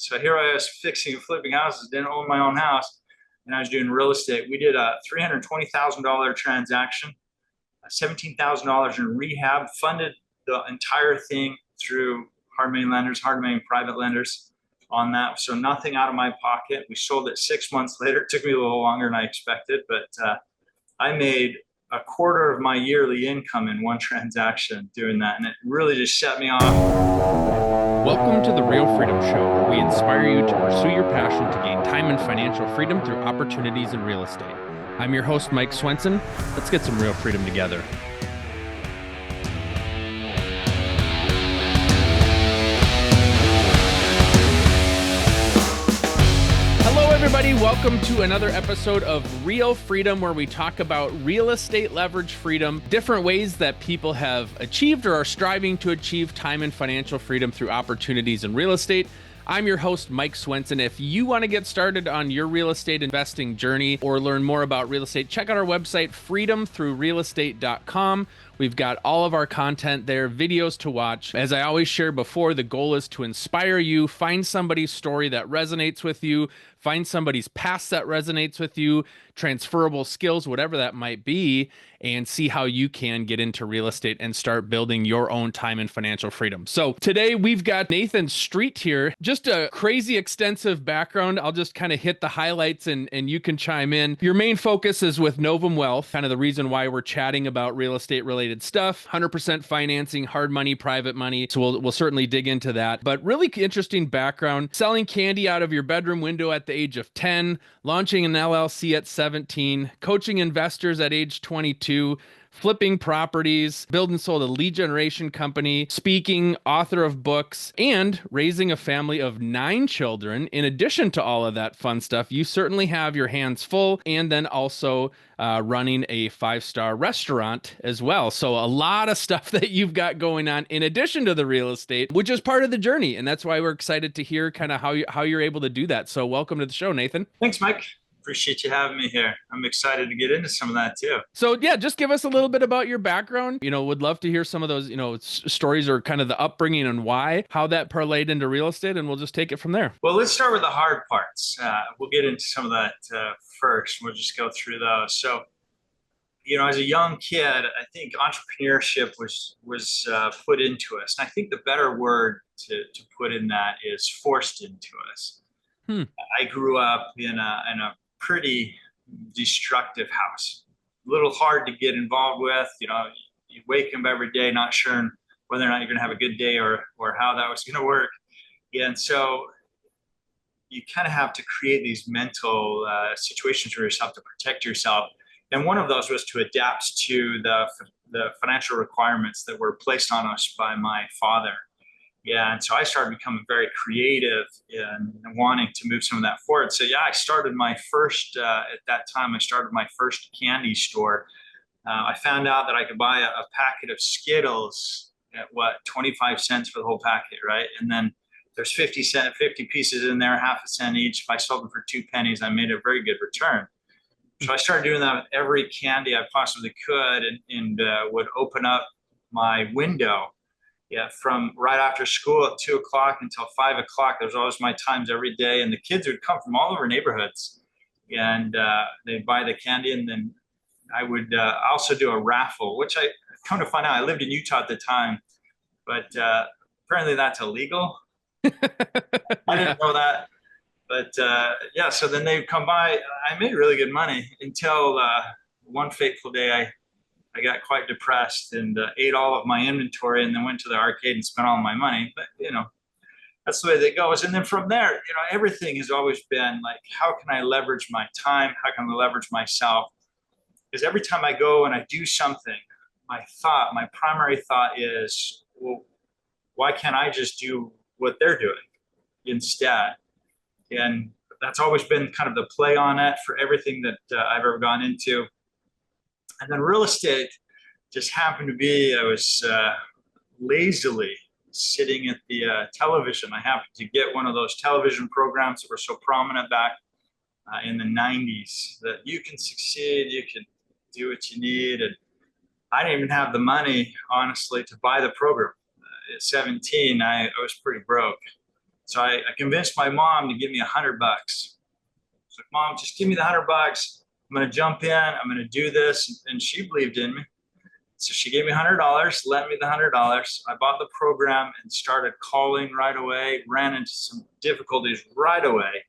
So here I was fixing and flipping houses, didn't own my own house, and I was doing real estate. We did a $320,000 transaction, $17,000 in rehab, funded the entire thing through hard money lenders, hard money private lenders on that. So nothing out of my pocket. We sold it 6 months later. It took me a little longer than I expected, but I made a quarter of my yearly income in one transaction doing that. And it really just set me off. Welcome to the Real Freedom Show, where we inspire you to pursue your passion to gain time and financial freedom through opportunities in real estate. I'm your host, Mike Swenson. Let's get some real freedom together. Everybody, welcome to another episode of Real Freedom, where we talk about real estate leverage freedom, different ways that people have achieved or are striving to achieve time and financial freedom through opportunities in real estate. I'm your host, Mike Swenson. If you want to get started on your real estate investing journey or learn more about real estate, check out our website, freedomthroughrealestate.com. We've got all of our content there, videos to watch. As I always share before, the goal is to inspire you, find somebody's story that resonates with you, find somebody's past that resonates with you, transferable skills, whatever that might be, and see how you can get into real estate and start building your own time and financial freedom. So today we've got Nathan Street here, just a crazy extensive background. I'll just kind of hit the highlights and you can chime in. Your main focus is with Novum Wealth, kind of the reason why we're chatting about real estate related stuff, 100% financing, hard money, private money. So we'll certainly dig into that, but really interesting background, selling candy out of your bedroom window at the age of 10, launching an LLC at 17, coaching investors at age 22, flipping properties, build and sold a lead generation company, speaking, author of books, and raising a family of 9 children. In addition to all of that fun stuff, you certainly have your hands full, and then also running a 5-star restaurant as well. So a lot of stuff that you've got going on in addition to the real estate, which is part of the journey. And that's why we're excited to hear kind of how you're able to do that. So welcome to the show, Nathan. Thanks, Mike. Appreciate you having me here. I'm excited to get into some of that too. So yeah, just give us a little bit about your background. Would love to hear some of those, stories or kind of the upbringing and why, how that parlayed into real estate, and we'll just take it from there. Well, let's start with the hard parts. We'll get into some of that first. We'll just go through those. So, as a young kid, I think entrepreneurship was put into us. And I think the better word to put in that is forced into us. I grew up in a pretty destructive house, a little hard to get involved with. You wake up every day not sure whether or not you're going to have a good day or how that was going to work. And so you kind of have to create these mental situations for yourself to protect yourself. And one of those was to adapt to the financial requirements that were placed on us by my father. Yeah, and so I started becoming very creative and wanting to move some of that forward. So yeah, I started my first, at that time, I started my first candy store. I found out that I could buy a packet of Skittles at 25 cents for the whole packet, right? And then there's 50 pieces in there, half a cent each. If I sold them for 2 pennies, I made a very good return. So I started doing that with every candy I possibly could and would open up my window. Yeah, from right after school at 2 o'clock until 5 o'clock. There's always my times every day. And the kids would come from all over neighborhoods and they'd buy the candy. And then I would also do a raffle, which I come to find out, I lived in Utah at the time, but apparently that's illegal. I didn't know that. But yeah, so then they'd come by. I made really good money until one fateful day I got quite depressed and ate all of my inventory and then went to the arcade and spent all my money. But, that's the way that goes. And then from there, everything has always been like, how can I leverage my time? How can I leverage myself? Because every time I go and I do something, my primary thought is, well, why can't I just do what they're doing instead? And that's always been kind of the play on it for everything that I've ever gone into. And then real estate just happened to be, I was lazily sitting at the television. I happened to get one of those television programs that were so prominent back in the 90s that you can succeed, you can do what you need. And I didn't even have the money, honestly, to buy the program. At 17, I was pretty broke. So I convinced my mom to give me $100. So Mom, just give me the $100. I'm going to jump in. I'm going to do this. And she believed in me. So she gave me $100, lent me the $100. I bought the program and started calling right away, ran into some difficulties right away.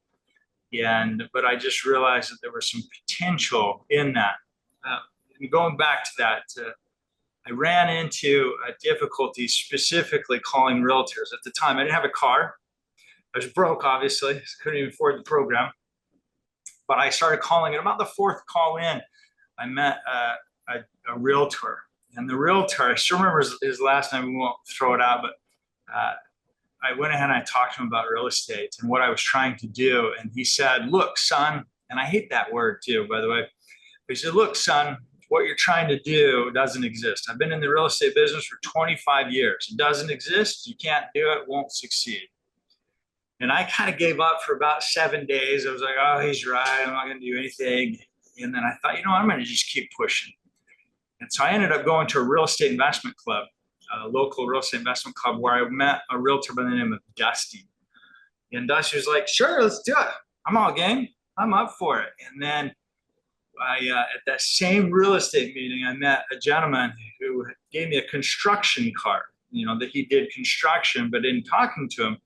But I just realized that there was some potential in that. And going back to that, I ran into a difficulty specifically calling realtors. At the time, I didn't have a car. I was broke, obviously. Couldn't even afford the program. But I started calling, and about the fourth call in, I met a realtor. And the realtor, I still remember his last name, we won't throw it out, but I went ahead and I talked to him about real estate and what I was trying to do. And he said, look, son, and I hate that word too, by the way. He said, look, son, what you're trying to do doesn't exist. I've been in the real estate business for 25 years. It doesn't exist. You can't do it, won't succeed. And I kind of gave up for about 7 days. I was like, oh, he's right. I'm not going to do anything. And then I thought, I'm going to just keep pushing. And so I ended up going to a real estate investment club, a local real estate investment club, where I met a realtor by the name of Dusty. And Dusty was like, sure, let's do it. I'm all game. I'm up for it. And then at that same real estate meeting, I met a gentleman who gave me a construction card, that he did construction, but in talking to him,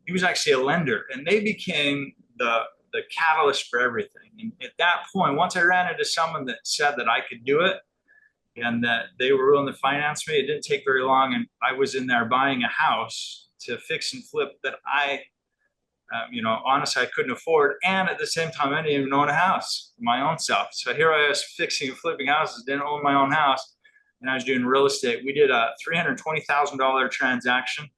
he was actually a lender, and they became the catalyst for everything. And at that point, once I ran into someone that said that I could do it and that they were willing to finance me, it didn't take very long. And I was in there buying a house to fix and flip that honestly, I couldn't afford. And at the same time, I didn't even own a house, my own self. So here I was fixing and flipping houses, didn't own my own house. And I was doing real estate. We did a $320,000 transaction,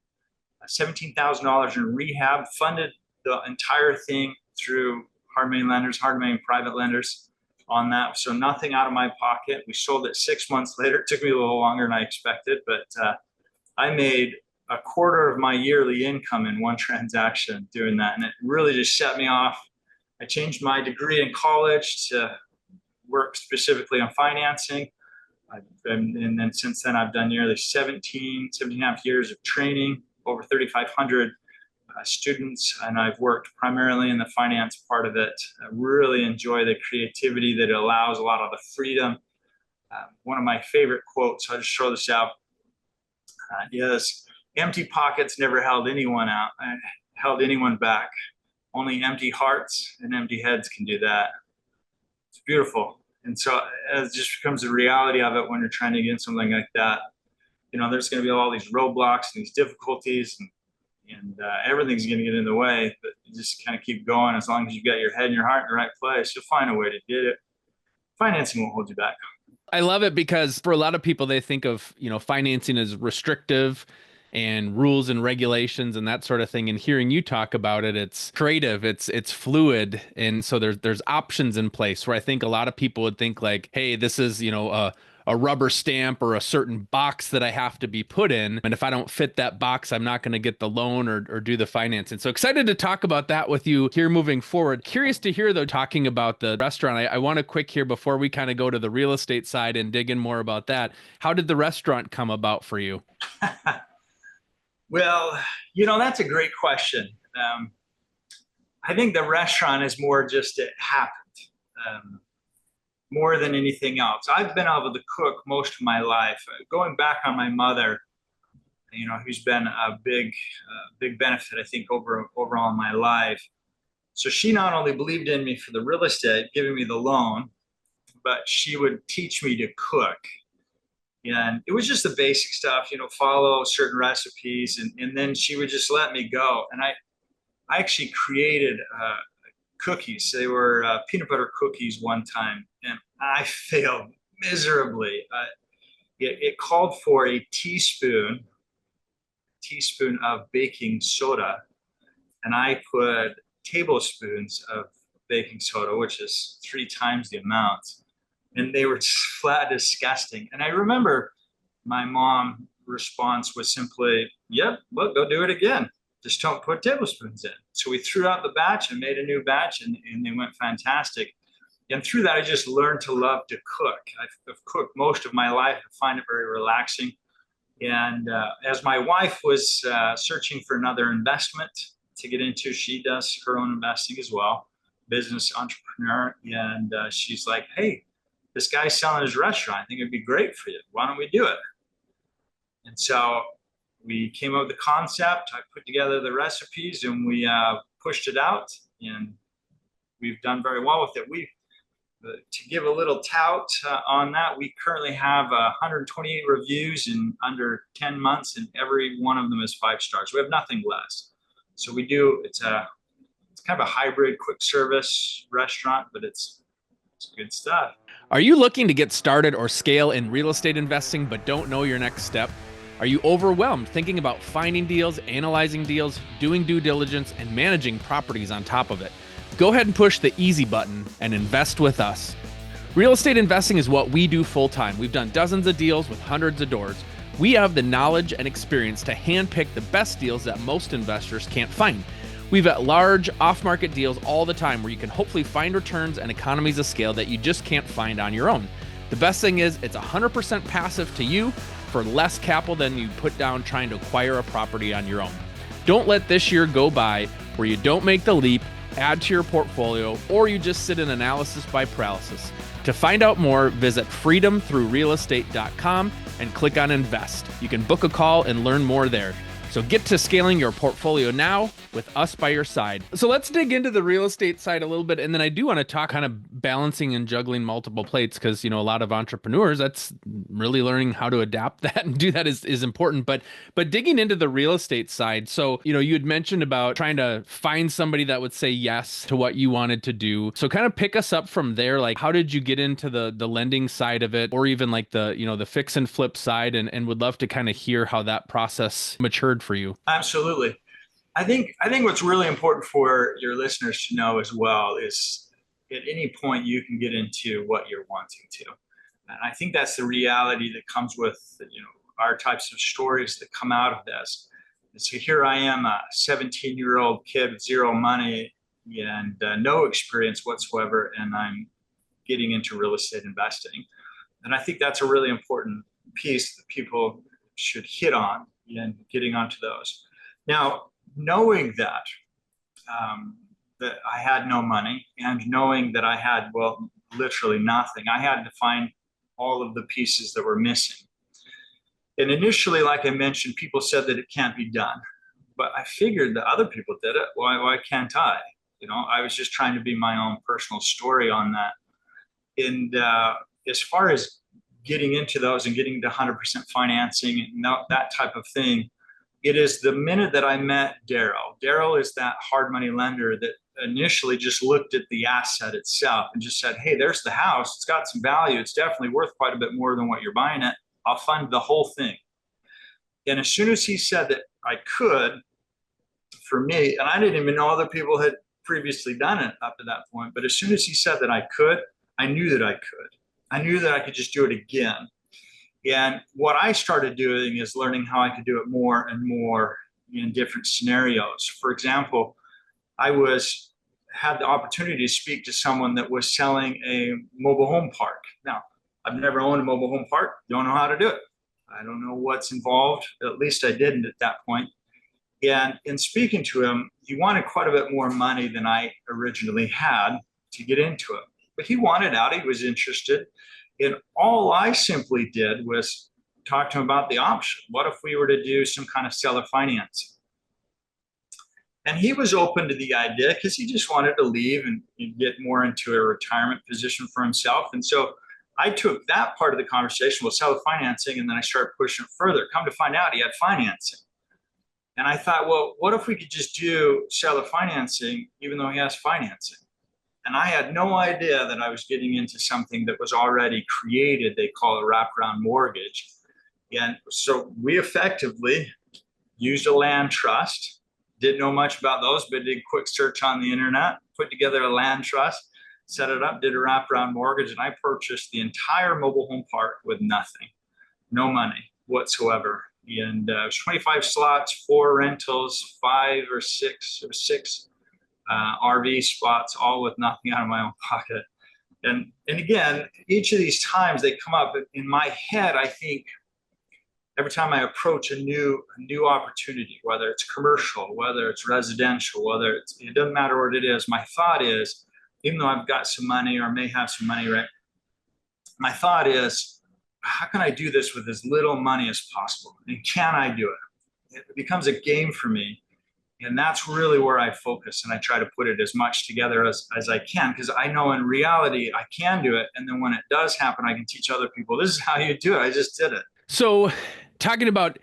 $17,000 in rehab, funded the entire thing through hard money private lenders on that. So nothing out of my pocket. We sold it 6 months later. It took me a little longer than I expected, but I made a quarter of my yearly income in one transaction doing that. And it really just set me off. I changed my degree in college to work specifically on financing. And then since then, I've done nearly 17 and a half years of training, over 3,500 students, and I've worked primarily in the finance part of it. I really enjoy the creativity that it allows, a lot of the freedom. One of my favorite quotes, I'll just throw this out, is empty pockets never held anyone back. Only empty hearts and empty heads can do that. It's beautiful. And so it just becomes the reality of it when you're trying to get something like that. There's going to be all these roadblocks and these difficulties, and everything's going to get in the way, but you just kind of keep going. As long as you've got your head and your heart in the right place, you'll find a way to do it. Financing won't hold you back. I love it because for a lot of people, they think of, financing as restrictive and rules and regulations and that sort of thing. And hearing you talk about it, it's creative, it's fluid. And so there's options in place where I think a lot of people would think like, hey, this is, a rubber stamp or a certain box that I have to be put in. And if I don't fit that box, I'm not going to get the loan or do the financing. So excited to talk about that with you here moving forward. Curious to hear, though, talking about the restaurant. I want to quick here before we kind of go to the real estate side and dig in more about that. How did the restaurant come about for you? Well, that's a great question. I think the restaurant is more just it happened. More than anything else. I've been able to cook most of my life. Going back on my mother, who's been a big benefit, I think, overall in my life. So she not only believed in me for the real estate, giving me the loan, but she would teach me to cook. And it was just the basic stuff, follow certain recipes, and then she would just let me go. And I actually created cookies. They were peanut butter cookies one time, and I failed miserably. It called for a teaspoon of baking soda, and I put tablespoons of baking soda, which is 3 times the amount, and they were just flat disgusting. And I remember my mom's response was simply, "Yep, well, go do it again. Just don't put tablespoons in." So we threw out the batch and made a new batch, and they went fantastic. And through that, I just learned to love to cook. I've cooked most of my life. I find it very relaxing. And as my wife was searching for another investment to get into. She does her own investing as well, business entrepreneur. And she's like, hey, this guy's selling his restaurant. I think it'd be great for you. Why don't we do it? And so we came up with the concept. I put together the recipes and we pushed it out, and we've done very well with it. To give a little tout on that, we currently have 128 reviews in under 10 months, and every one of them is 5 stars. We have nothing less. So it's kind of a hybrid quick service restaurant, but it's good stuff. Are you looking to get started or scale in real estate investing but don't know your next step? Are you overwhelmed thinking about finding deals, analyzing deals, doing due diligence, and managing properties on top of it? Go ahead and push the easy button and invest with us. Real estate investing is what we do full time. We've done dozens of deals with hundreds of doors. We have the knowledge and experience to handpick the best deals that most investors can't find. We've got large off-market deals all the time where you can hopefully find returns and economies of scale that you just can't find on your own. The best thing is it's 100% passive to you for less capital than you put down trying to acquire a property on your own. Don't let this year go by where you don't make the leap, add to your portfolio, or you just sit in analysis by paralysis. To find out more, visit freedomthroughrealestate.com and click on invest. You can book a call and learn more there. So get to scaling your portfolio now with us by your side. So let's dig into the real estate side a little bit. And then I do want to talk kind of balancing and juggling multiple plates because, a lot of entrepreneurs, that's really learning how to adapt that and do that is important. But digging into the real estate side. So, you had mentioned about trying to find somebody that would say yes to what you wanted to do. So kind of pick us up from there. Like, how did you get into the lending side of it, or even like the fix and flip side? And would love to kind of hear how that process matured for you. Absolutely. I think what's really important for your listeners to know as well is at any point you can get into what you're wanting to. And I think that's the reality that comes with, our types of stories that come out of this. And so here I am, a 17-year-old kid with zero money and no experience whatsoever, and I'm getting into real estate investing. And I think that's a really important piece that people should hit on and getting onto those. Now, knowing that I had no money, and knowing that I had, literally nothing, I had to find all of the pieces that were missing. And initially, like I mentioned, people said that it can't be done, but I figured that other people did it. Why can't I? I was just trying to be my own personal story on that. And as far as getting into those and getting to 100% financing and that type of thing, it is the minute that I met Daryl. Daryl is that hard money lender that initially just looked at the asset itself and just said, hey, there's the house. It's got some value. It's definitely worth quite a bit more than what you're buying it. I'll fund the whole thing. And as soon as he said that I could, for me, and I didn't even know other people had previously done it up to that point, but as soon as he said that I could, I knew that I could. I knew that I could just do it again. And what I started doing is learning how I could do it more and more in different scenarios. For example, I had the opportunity to speak to someone that was selling a mobile home park. Now, I've never owned a mobile home park, don't know how to do it. I don't know what's involved. At least I didn't at that point. And in speaking to him, he wanted quite a bit more money than I originally had to get into it. But he wanted out, he was interested. And all I simply did was talk to him about the option. What if we were to do some kind of seller financing? And he was open to the idea because he just wanted to leave and get more into a retirement position for himself. And so I took that part of the conversation with seller financing, and then I started pushing it further. Come to find out, he had financing. And I thought, well, what if we could just do seller financing even though he has financing? And I had no idea that I was getting into something that was already created. They call it a wraparound mortgage. And so we effectively used a land trust. Didn't know much about those, but did a quick search on the internet, put together a land trust, set it up, did a wraparound mortgage, and I purchased the entire mobile home park with nothing, no money whatsoever. And it was 25 slots, 4 rentals, 5 or 6 RV spots, all with nothing out of my own pocket. And again, each of these times they come up in my head, I think every time I approach a new opportunity, whether it's commercial, whether it's residential, it doesn't matter what it is. My thought is, even though I've got some money or may have some money, right? My thought is, how can I do this with as little money as possible? And can I do it? It becomes a game for me. And that's really where I focus. And I try to put it as much together as I can, because I know in reality I can do it. And then when it does happen, I can teach other people, this is how you do it. I just did it. So talking about,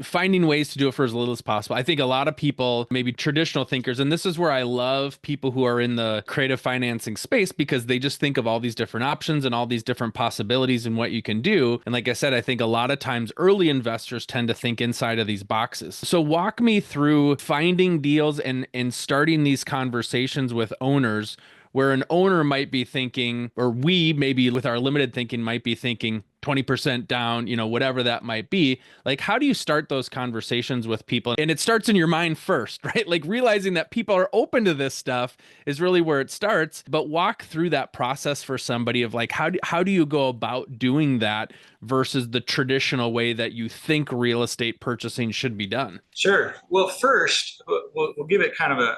finding ways to do it for as little as possible. I think a lot of people, maybe traditional thinkers, and this is where I love people who are in the creative financing space, because they just think of all these different options and all these different possibilities and what you can do. And like I said, I think a lot of times early investors tend to think inside of these boxes. So walk me through finding deals and starting these conversations with owners, where an owner might be thinking, or we maybe with our limited thinking might be thinking 20% down, whatever that might be. Like, how do you start those conversations with people? And it starts in your mind first, right? Like realizing that people are open to this stuff is really where it starts. But walk through that process for somebody of like, how do you go about doing that versus the traditional way that you think real estate purchasing should be done? Sure. Well, first, we'll give it kind of a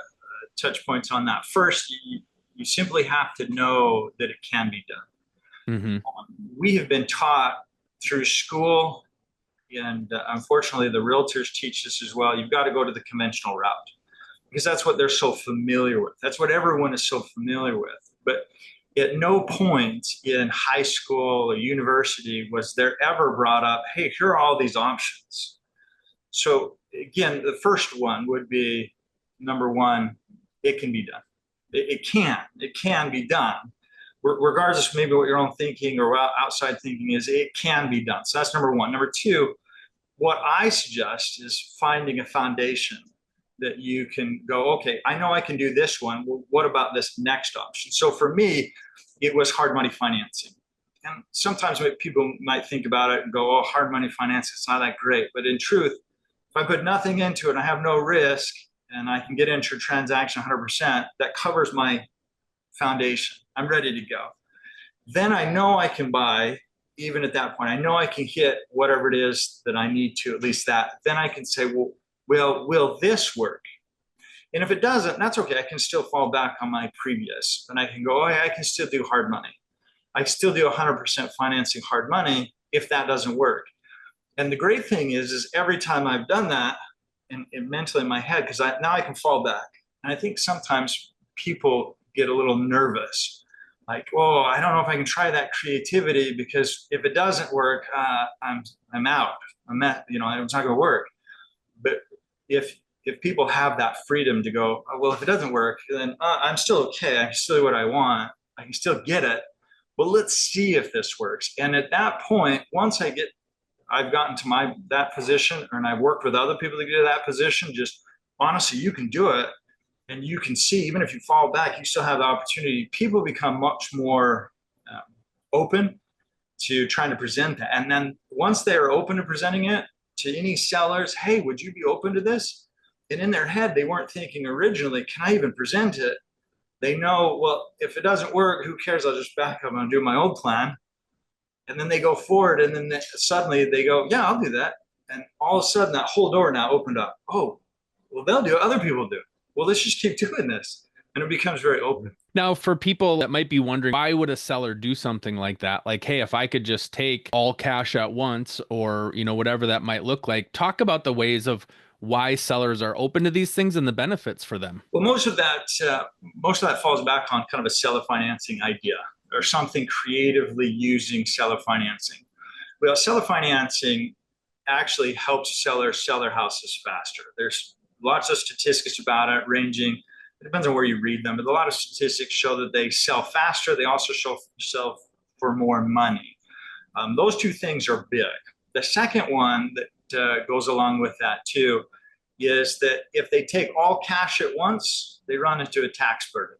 touch points on that. First, you simply have to know that it can be done. Mm-hmm. We have been taught through school, and unfortunately, the realtors teach this as well. You've got to go to the conventional route because that's what they're so familiar with. That's what everyone is so familiar with. But at no point in high school or university was there ever brought up, hey, here are all these options. So again, the first one would be number one, it can be done. It can be done. Regardless of maybe what your own thinking or outside thinking is, it can be done. So that's number one. Number two, what I suggest is finding a foundation that you can go, okay, I know I can do this one. Well, what about this next option? So for me, it was hard money financing. And sometimes people might think about it and go, oh, hard money financing, it's not that great. But in truth, if I put nothing into it and I have no risk and I can get into a transaction 100%, that covers my foundation. I'm ready to go. Then I know I can buy, even at that point, I know I can hit whatever it is that I need to, at least that. Then I can say, well, will this work? And if it doesn't, that's okay. I can still fall back on my previous. And I can go, oh, yeah, I can still do hard money. I can still do 100% financing hard money if that doesn't work. And the great thing is every time I've done that, and mentally in my head, because now I can fall back. And I think sometimes people get a little nervous. Like, oh, I don't know if I can try that creativity because if it doesn't work, I'm out. It's not going to work. But if people have that freedom to go, oh, well, if it doesn't work, then I'm still okay. I can still do what I want. I can still get it. Well, let's see if this works. And at that point, once I've gotten to that position, and I've worked with other people to get to that position, just honestly, you can do it. And you can see, even if you fall back, you still have the opportunity. People become much more open to trying to present that. And then once they are open to presenting it to any sellers, hey, would you be open to this? And in their head, they weren't thinking originally, can I even present it? They know, well, if it doesn't work, who cares? I'll just back up and do my old plan. And then they go forward, and then suddenly they go, yeah, I'll do that. And all of a sudden, that whole door now opened up. Oh, well, they'll do it. Other people do. Well, let's just keep doing this. And it becomes very open. Now, for people that might be wondering, why would a seller do something like that? Like, hey, if I could just take all cash at once, or, whatever that might look like, talk about the ways of why sellers are open to these things and the benefits for them. Well, most of that falls back on kind of a seller financing idea or something creatively using seller financing. Well, seller financing actually helps sellers sell their houses faster. There's lots of statistics about it, ranging, it depends on where you read them, but a lot of statistics show that they sell faster. They also sell for more money. Those two things are big. The second one that goes along with that too is that if they take all cash at once, they run into a tax burden.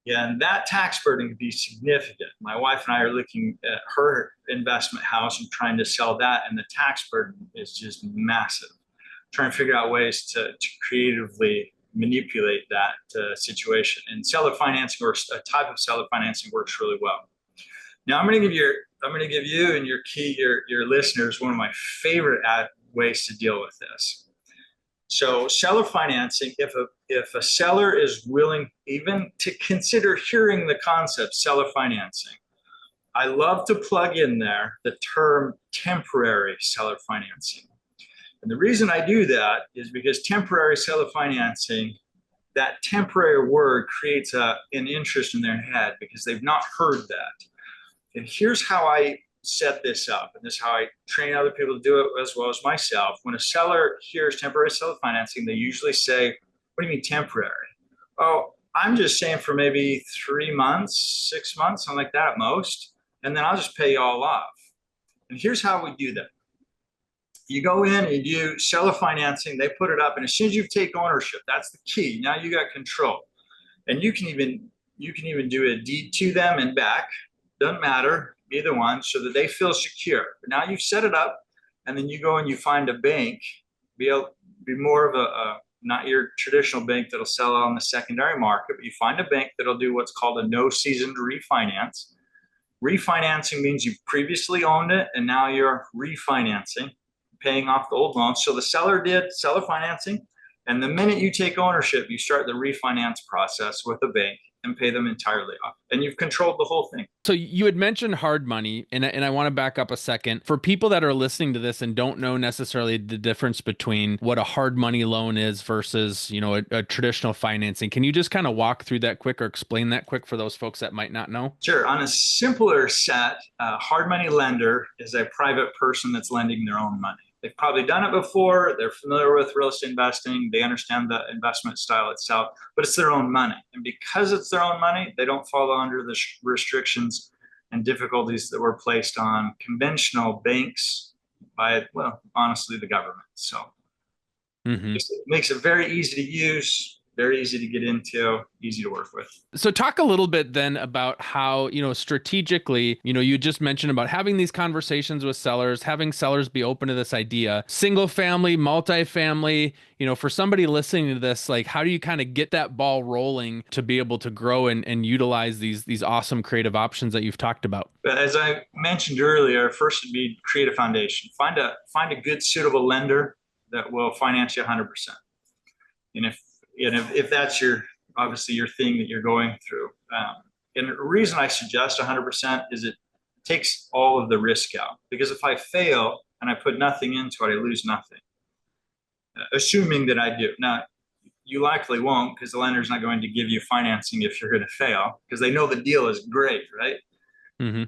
And that tax burden can be significant. My wife and I are looking at her investment house and trying to sell that, and the tax burden is just massive. Trying to figure out ways to creatively manipulate that situation. And seller financing, or a type of seller financing, works really well. Now, I'm going to give you I'm going to give you and your listeners one of my favorite ways to deal with this. So seller financing, if a seller is willing even to consider hearing the concept seller financing, I love to plug in there the term temporary seller financing. And the reason I do that is because temporary seller financing, that temporary word creates an interest in their head because they've not heard that. And here's how I set this up, and this is how I train other people to do it as well as myself. When a seller hears temporary seller financing, they usually say, "What do you mean temporary?" "Oh, I'm just saying for maybe 3 months, 6 months, something like that at most, and then I'll just pay you all off." And here's how we do that. You go in and you do seller financing, they put it up, and as soon as you take ownership, that's the key. Now you got control. And you can even do a deed to them and back. Doesn't matter, either one, so that they feel secure. But now you've set it up, and then you go and you find a bank, be more of a not your traditional bank that'll sell on the secondary market, but you find a bank that'll do what's called a no seasoned refinance. Refinancing means you previously owned it and now you're refinancing, paying off the old loan. So the seller did seller financing, and the minute you take ownership, you start the refinance process with a bank and pay them entirely off. And you've controlled the whole thing. So you had mentioned hard money, and I want to back up a second. For people that are listening to this and don't know necessarily the difference between what a hard money loan is versus, a traditional financing, can you just kind of walk through that quick or explain that quick for those folks that might not know? Sure. On a simpler set, a hard money lender is a private person that's lending their own money. They've probably done it before. They're familiar with real estate investing. They understand the investment style itself, but it's their own money. And because it's their own money, they don't fall under the restrictions and difficulties that were placed on conventional banks by, well, honestly, the government. So it makes it very easy to use, very easy to get into, easy to work with. So talk a little bit then about how, strategically, you just mentioned about having these conversations with sellers, having sellers be open to this idea, single family, multifamily, for somebody listening to this, like, how do you kind of get that ball rolling to be able to grow and utilize these awesome creative options that you've talked about? But as I mentioned earlier, first would be create a foundation, find a good suitable lender that will finance you 100%. And if that's obviously your thing that you're going through. And the reason I suggest 100% is it takes all of the risk out. Because if I fail and I put nothing into it, I lose nothing. Assuming that I do. Now, you likely won't, because the lender's not going to give you financing if you're going to fail, because they know the deal is great, right? Mm-hmm.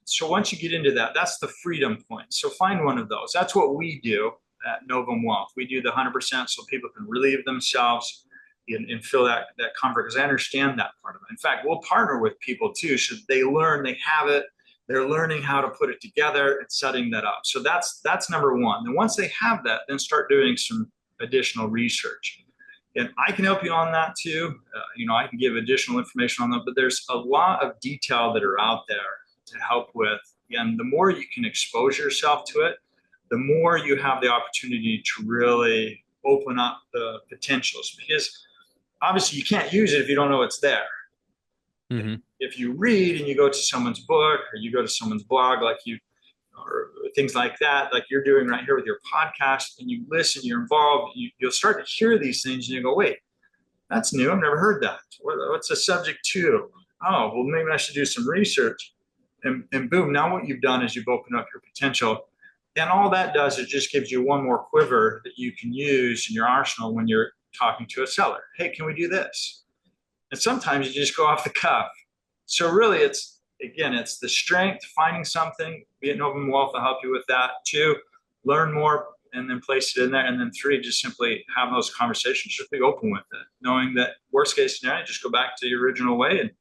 So once you get into that, that's the freedom point. So find one of those. That's what we do at Novum Wealth. We do the 100% so people can relieve themselves and feel that comfort, because I understand that part of it. In fact, we'll partner with people too, so they learn, they have it, they're learning how to put it together and setting that up. So that's number one. And once they have that, then start doing some additional research. And I can help you on that too. I can give additional information on that, but there's a lot of detail that are out there to help with. And the more you can expose yourself to it, the more you have the opportunity to really open up the potentials, because obviously you can't use it if you don't know it's there. Mm-hmm. If you read and you go to someone's book or you go to someone's blog, or things like that, like you're doing right here with your podcast, and you listen, you're involved, you'll start to hear these things and you go, wait, that's new. I've never heard that. What's the subject to? Oh, well, maybe I should do some research. And boom, now what you've done is you've opened up your potential. And all that does is just gives you one more quiver that you can use in your arsenal when you're talking to a seller. Hey, can we do this? And sometimes you just go off the cuff. So really it's the strength, finding something, be it Novum Wealth will help you with that. 2, learn more and then place it in there. And then 3, just simply have those conversations, just be open with it, knowing that worst case scenario, just go back to your original way and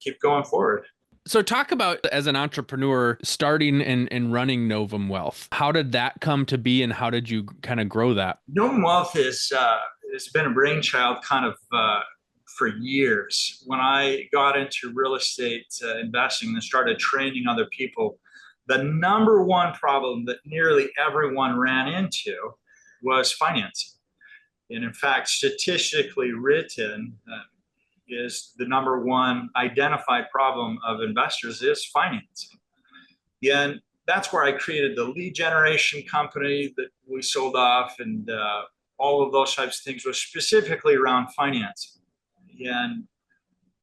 keep going forward. So talk about, as an entrepreneur, starting and running Novum Wealth. How did that come to be, and how did you kind of grow that? Novum Wealth has been a brainchild kind of for years. When I got into real estate investing and started training other people, the number one problem that nearly everyone ran into was financing. And in fact, statistically written, is the number one identified problem of investors is financing. And that's where I created the lead generation company that we sold off, and all of those types of things was specifically around financing. And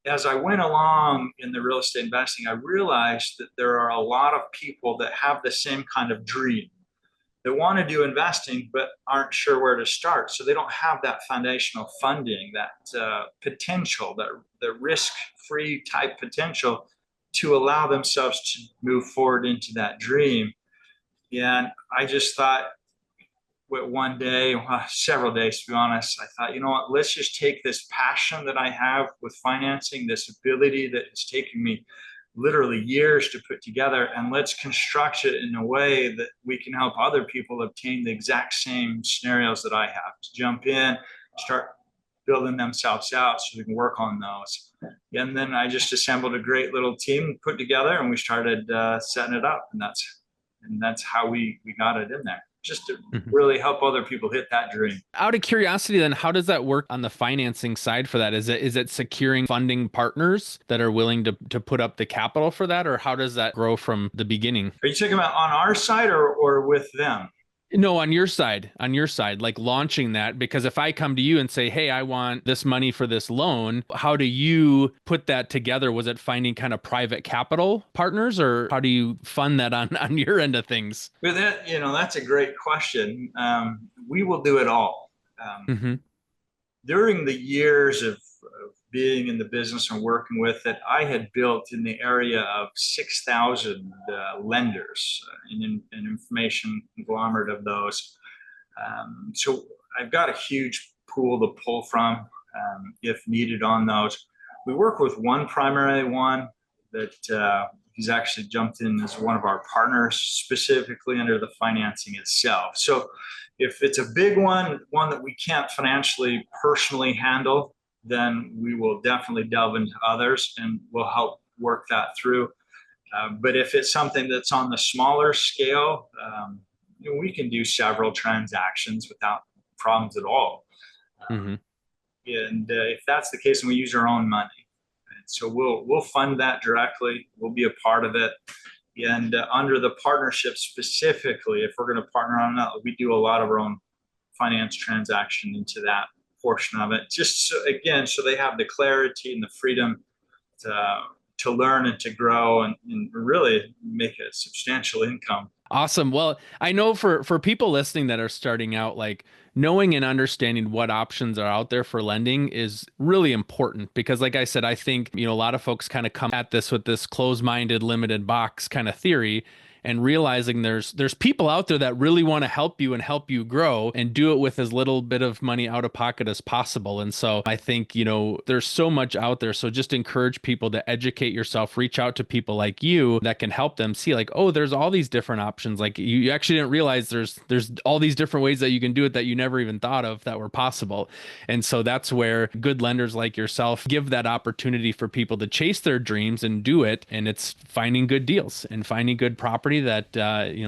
as I went along in the real estate investing, I realized that there are a lot of people that have the same kind of dream. They want to do investing, but aren't sure where to start. So they don't have that foundational funding, that potential, that the risk-free type potential to allow themselves to move forward into that dream. And I just thought, one day, several days to be honest, I thought, you know what, let's just take this passion that I have with financing, this ability that has taken me literally years to put together, and let's construct it in a way that we can help other people obtain the exact same scenarios that I have, to jump in, start building themselves out so we can work on those. And then I just assembled a great little team, put together, and we started setting it up. And that's how we got it in there, just to really help other people hit that dream. Out of curiosity, then, how does that work on the financing side for that? Is it securing funding partners that are willing to put up the capital for that, or how does that grow from the beginning? Are you talking about on our side or with them? No, on your side, like launching that, because if I come to you and say, hey, I want this money for this loan, how do you put that together? Was it finding kind of private capital partners, or how do you fund that on your end of things? But that's a great question. We will do it all. During the years of being in the business and working with it, I had built in the area of 6,000 lenders, an information conglomerate of those. So I've got a huge pool to pull from if needed on those. We work with one primary one that he's actually jumped in as one of our partners, specifically under the financing itself. So if it's a big one that we can't financially personally handle, then we will definitely delve into others and we'll help work that through. But if it's something that's on the smaller scale, we can do several transactions without problems at all. And if that's the case, then we use our own money. And so we'll fund that directly. We'll be a part of it. And under the partnership specifically, if we're going to partner on that, we do a lot of our own finance transaction into that portion of it, just so they have the clarity and the freedom to learn and to grow and really make a substantial income. Awesome. Well, I know for people listening that are starting out, like knowing and understanding what options are out there for lending is really important, because like I said, I think, a lot of folks kind of come at this with this closed-minded, limited box kind of theory, and realizing there's people out there that really want to help you and help you grow and do it with as little bit of money out of pocket as possible. And so I think, there's so much out there. So just encourage people to educate yourself, reach out to people like you that can help them see like, oh, there's all these different options. Like you actually didn't realize there's all these different ways that you can do it that you never even thought of that were possible. And so that's where good lenders like yourself give that opportunity for people to chase their dreams and do it. And it's finding good deals and finding good property that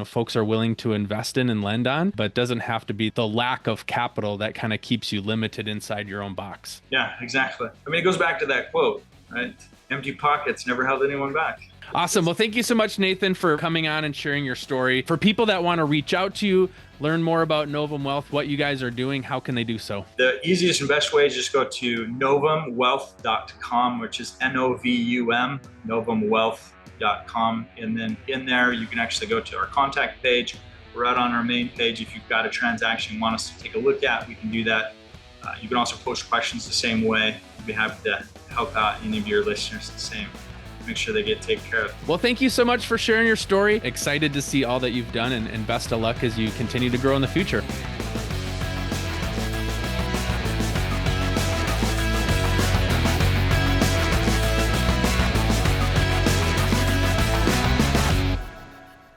folks are willing to invest in and lend on, but doesn't have to be the lack of capital that kind of keeps you limited inside your own box. Yeah, exactly. I mean, it goes back to that quote, right? Empty pockets never held anyone back. Awesome. Well, thank you so much, Nathan, for coming on and sharing your story. For people that want to reach out to you, learn more about Novum Wealth, what you guys are doing, how can they do so? The easiest and best way is just go to novumwealth.com, which is NOVUM, novumwealth.com. And then in there, you can actually go to our contact page. We're out on our main page. If you've got a transaction you want us to take a look at, we can do that. You can also post questions the same way. We'd be happy to help out any of your listeners the same. Make sure they get taken care of. Well, thank you so much for sharing your story. Excited to see all that you've done, and best of luck as you continue to grow in the future.